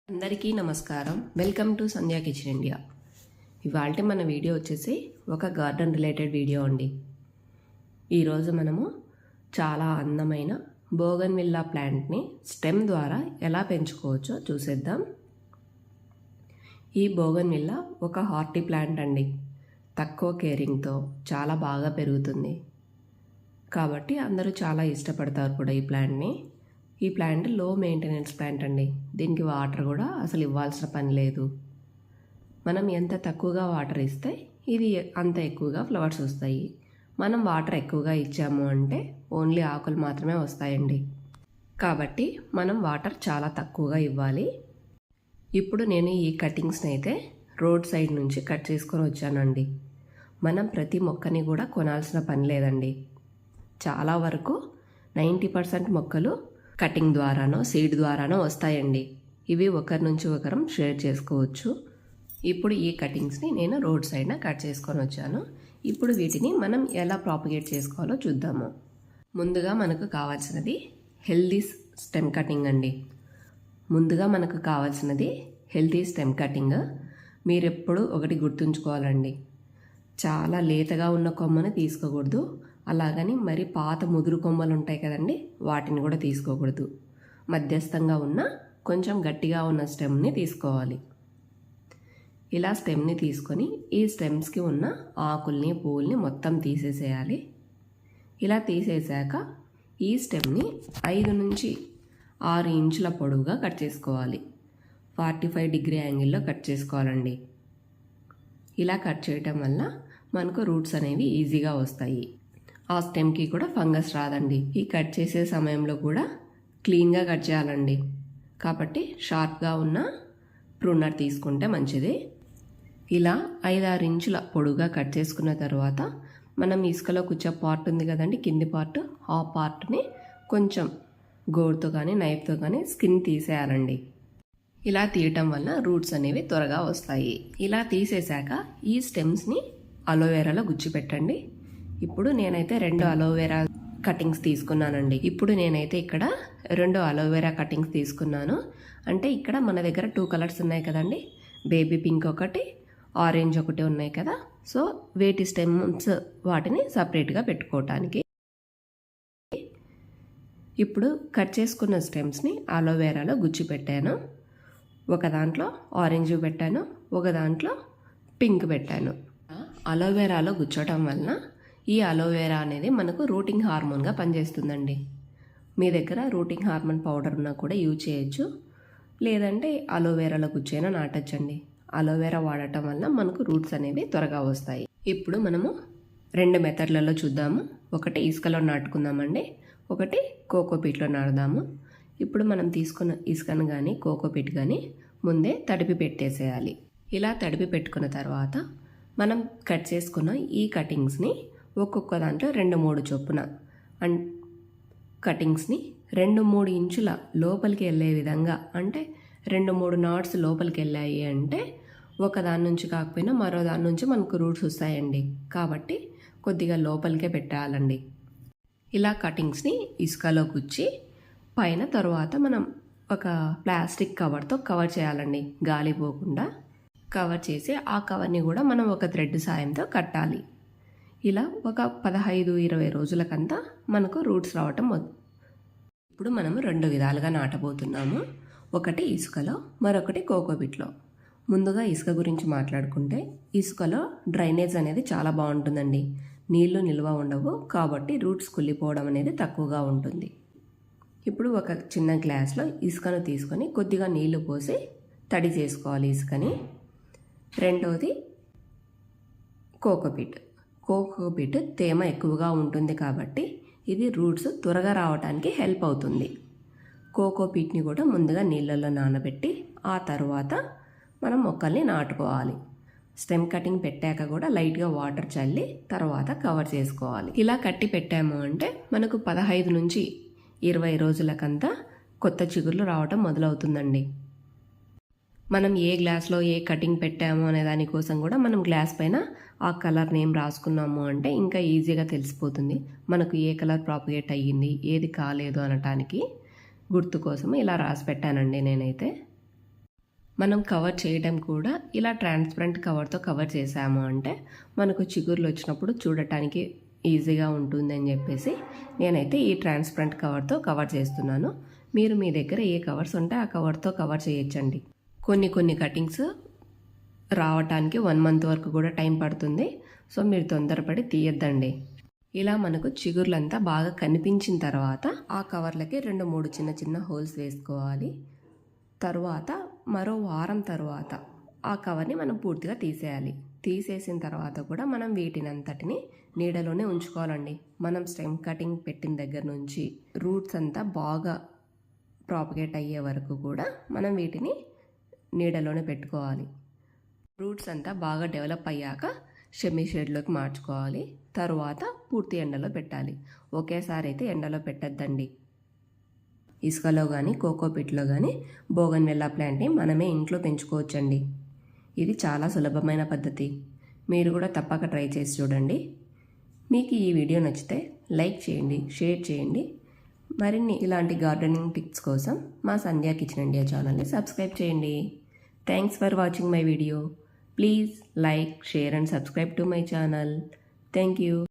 అందరికీ నమస్కారం. Welcome to Sandhya kitchen India. ఇవాళ మన వీడియో వచ్చేసి ఒక గార్డెన్ రిలేటెడ్ వీడియో అండి. ఈరోజు మనము చాలా అందమైన బోగన్విల్లా ప్లాంట్ని స్టెమ్ ద్వారా ఎలా పెంచుకోవచ్చో చూసేద్దాం. ఈ బోగన్విల్లా ఒక హార్టీ ప్లాంట్ అండి. తక్కువ కేరింగ్తో చాలా బాగా పెరుగుతుంది కాబట్టి అందరూ చాలా ఇష్టపడతారు కూడా ఈ ప్లాంట్ని. ఈ ప్లాంట్ లో మెయింటెనెన్స్ ప్లాంట్ అండి. దీనికి వాటర్ కూడా అసలు ఇవ్వాల్సిన పని లేదు. మనం ఎంత తక్కువగా వాటర్ ఇస్తే ఇది అంత ఎక్కువగా ఫ్లవర్స్ వస్తాయి. మనం వాటర్ ఎక్కువగా ఇచ్చాము అంటే ఓన్లీ ఆకులు మాత్రమే వస్తాయండి. కాబట్టి మనం వాటర్ చాలా తక్కువగా ఇవ్వాలి. ఇప్పుడు నేను ఈ కటింగ్స్ని అయితే రోడ్ సైడ్ నుంచి కట్ చేసుకొని వచ్చానండి. మనం ప్రతి మొక్కని కూడా కొనాల్సిన పని లేదండి. చాలా వరకు 90% మొక్కలు కటింగ్ ద్వారానో సీడ్ ద్వారానో వస్తాయండి. ఇవి ఒకరి నుంచి ఒకరం షేర్ చేసుకోవచ్చు. ఇప్పుడు ఈ కటింగ్స్ని నేను రోడ్ సైడ్న కట్ చేసుకొని వచ్చాను. ఇప్పుడు వీటిని మనం ఎలా ప్రాపగేట్ చేసుకోవాలో చూద్దాము. ముందుగా మనకు కావాల్సినది హెల్దీ స్టెమ్ కటింగ్ అండి. ముందుగా మనకు కావాల్సినది హెల్దీ స్టెమ్ కటింగ్. మీరు ఎప్పుడు ఒకటి గుర్తుంచుకోవాలండి, చాలా లేతగా ఉన్న కొమ్మని తీసుకోకూడదు. అలాగని మరి పాత ముదురు కొమ్మలు ఉంటాయి కదండి, వాటిని కూడా తీసుకోకూడదు. మధ్యస్థంగా ఉన్న కొంచెం గట్టిగా ఉన్న స్టెమ్ని తీసుకోవాలి. ఇలా స్టెమ్ని తీసుకొని ఈ స్టెమ్స్కి ఉన్న ఆకుల్ని పువ్వుల్ని మొత్తం తీసేసేయాలి. ఇలా తీసేసాక ఈ స్టెమ్ని 5 నుంచి 6 ఇంచుల పొడవుగా కట్ చేసుకోవాలి. 45 డిగ్రీ యాంగిల్లో కట్ చేసుకోవాలండి. ఇలా కట్ చేయటం వల్ల మనకు రూట్స్ అనేవి ఈజీగా వస్తాయి. ఆ స్టెమ్కి కూడా ఫంగస్ రాదండి. ఈ కట్ చేసే సమయంలో కూడా క్లీన్గా కట్ చేయాలండి. కాబట్టి షార్ప్గా ఉన్న ప్రూనర్ తీసుకుంటే మంచిది. ఇలా 5-6 ఇంచుల పొడుగా కట్ చేసుకున్న తర్వాత మనం ఇసుకలో కూర్చో పార్ట్ ఉంది కదండి, కింది పార్ట్, ఆ పార్ట్ని కొంచెం గోరుతో కానీ నైఫ్తో కానీ స్కిన్ తీసేయాలండి. ఇలా తీయటం వల్ల రూట్స్ అనేవి త్వరగా వస్తాయి. ఇలా తీసేశాక ఈ స్టెమ్స్ని అలోవెరాలో గుచ్చిపెట్టండి. ఇప్పుడు నేనైతే 2 అలోవెరా కటింగ్స్ తీసుకున్నానండి. ఇప్పుడు నేనైతే ఇక్కడ 2 అలోవెరా కటింగ్స్ తీసుకున్నాను. అంటే ఇక్కడ మన దగ్గర 2 కలర్స్ ఉన్నాయి కదండి, బేబీ పింక్ ఒకటి, ఆరెంజ్ ఒకటి ఉన్నాయి కదా. సో వేటి స్టెమ్స్ వాటిని సపరేట్గా పెట్టుకోవటానికి. ఇప్పుడు కట్ చేసుకున్న స్టెమ్స్ని అలోవెరాలో గుచ్చి పెట్టాను. ఒక దాంట్లో ఆరెంజ్ పెట్టాను, ఒక దాంట్లో పింక్ పెట్టాను. అలోవెరాలో గుచ్చటం వలన ఈ అలోవెరా అనేది మనకు రూటింగ్ హార్మోన్గా పనిచేస్తుందండి. మీ దగ్గర రూటింగ్ హార్మోన్ పౌడర్ ఉన్నా కూడా యూజ్ చేయొచ్చు, లేదంటే అలోవెరాలో గుచ్చైనా నాటచ్చండి. అలోవెరా వాడటం వల్ల మనకు రూట్స్ అనేవి త్వరగా వస్తాయి. ఇప్పుడు మనము 2 మెథడ్లలో చూద్దాము. ఒకటి ఇసుకలో నాటుకుందామండి, ఒకటి కోకోపీట్లో నాటుదాము. ఇప్పుడు మనం తీసుకున్న ఇసుకను కానీ కోకోపీట్ కానీ ముందే తడిపి పెట్టేసేయాలి. ఇలా తడిపి పెట్టుకున్న తర్వాత మనం కట్ చేసుకున్న ఈ కటింగ్స్ని ఒక్కొక్క దాంట్లో 2-3 చొప్పున కటింగ్స్ని 2-3 ఇంచుల లోపలికి వెళ్ళే విధంగా, అంటే 2-3 నాట్స్ లోపలికి వెళ్ళాయి అంటే ఒక దాని నుంచి కాకపోయినా మరో దాని నుంచి మనకు రూట్స్ వస్తాయండి. కాబట్టి కొద్దిగా లోపలికే పెట్టాలండి. ఇలా కటింగ్స్ని ఇసుకలో గుచ్చి పైన తర్వాత మనం ఒక ప్లాస్టిక్ కవర్తో కవర్ చేయాలండి. గాలి పోకుండా కవర్ చేసి ఆ కవర్ని కూడా మనం ఒక థ్రెడ్ సాయంతో కట్టాలి. ఇలా ఒక 15-20 రోజులకంతా మనకు రూట్స్ రావటం. ఇప్పుడు మనము 2 విధాలుగా నాటబోతున్నాము. ఒకటి ఇసుకలో, మరొకటి కోకోపీట్లో. ముందుగా ఇసుక గురించి మాట్లాడుకుంటే ఇసుకలో డ్రైనేజ్ అనేది చాలా బాగుంటుందండి. నీళ్లు నిల్వ ఉండవు కాబట్టి రూట్స్ కుళ్ళిపోవడం అనేది తక్కువగా ఉంటుంది. ఇప్పుడు ఒక చిన్న గ్లాస్లో ఇసుకను తీసుకొని కొద్దిగా నీళ్లు పోసి తడి చేసుకోవాలి ఇసుకని. రెండవది కోకోపీట్ తేమ ఎక్కువగా ఉంటుంది కాబట్టి ఇది రూట్స్ త్వరగా రావడానికి హెల్ప్ అవుతుంది. కోకోపీట్ని కూడా ముందుగా నీళ్ళల్లో నానబెట్టి ఆ తర్వాత మనం మొక్కల్ని నాటుకోవాలి. స్టెమ్ కటింగ్ పెట్టాక కూడా లైట్గా వాటర్ చల్లి తర్వాత కవర్ చేసుకోవాలి. ఇలా కట్టి పెట్టాము అంటే మనకు 15 నుంచి 20 రోజులకంతా కొత్త చిగుర్లు రావటం మొదలవుతుందండి. మనం ఏ గ్లాస్లో ఏ కటింగ్ పెట్టాము అనే దానికోసం కూడా మనం గ్లాస్ పైన ఆ కలర్ నేమ్ రాసుకున్నాము అంటే ఇంకా ఈజీగా తెలిసిపోతుంది మనకు ఏ కలర్ ప్రాపగేట్ అయ్యింది, ఏది కాలేదు అనటానికి. గుర్తు కోసం ఇలా రాసి పెట్టానండి నేనైతే. మనం కవర్ చేయడం కూడా ఇలా ట్రాన్స్పరెంట్ కవర్తో కవర్ చేసాము అంటే మనకు చిగుర్లు వచ్చినప్పుడు చూడటానికి ఈజీగా ఉంటుందని చెప్పేసి నేనైతే ఈ ట్రాన్స్పరెంట్ కవర్తో కవర్ చేస్తున్నాను. మీరు మీ దగ్గర ఏ కవర్స్ ఉంటే ఆ కవర్తో కవర్ చేయొచ్చండి. కొన్ని కటింగ్స్ రావటానికి 1 మంత్ వరకు కూడా టైం పడుతుంది. సో మీరు తొందరపడి తీయద్దండి. ఇలా మనకు చిగుర్లంతా బాగా కనిపించిన తర్వాత ఆ కవర్లకి 2-3 చిన్న హోల్స్ వేసుకోవాలి. తర్వాత మరో వారం తర్వాత ఆ కవర్ని మనం పూర్తిగా తీసేయాలి. తీసేసిన తర్వాత కూడా మనం వీటినంతటిని నీడలోనే ఉంచుకోవాలండి. మనం స్టెమ్ కటింగ్ పెట్టిన దగ్గర నుంచి రూట్స్ అంతా బాగా ప్రాపగేట్ అయ్యే వరకు కూడా మనం వీటిని నీడలోనే పెట్టుకోవాలి. రూట్స్ అంతా బాగా డెవలప్ అయ్యాక సెమీ షేడ్లోకి మార్చుకోవాలి. తరువాత పూర్తి ఎండలో పెట్టాలి. ఒకేసారి అయితే ఎండలో పెట్టద్దండి. ఇసుకలో కానీ కోకోపిట్లో కానీ బోగన్విల్లా ప్లాంట్ని మనమే ఇంట్లో పెంచుకోవచ్చండి. ఇది చాలా సులభమైన పద్ధతి. మీరు కూడా తప్పక ట్రై చేసి చూడండి. మీకు ఈ వీడియో నచ్చితే లైక్ చేయండి, షేర్ చేయండి. మరిన్ని ఇలాంటి గార్డెనింగ్ టిప్స్ కోసం మా సంధ్యా కిచెన్ ఇండియా ఛానల్ని సబ్స్క్రైబ్ చేయండి. Thanks for watching my video. Please like, share and subscribe to my channel. Thank you.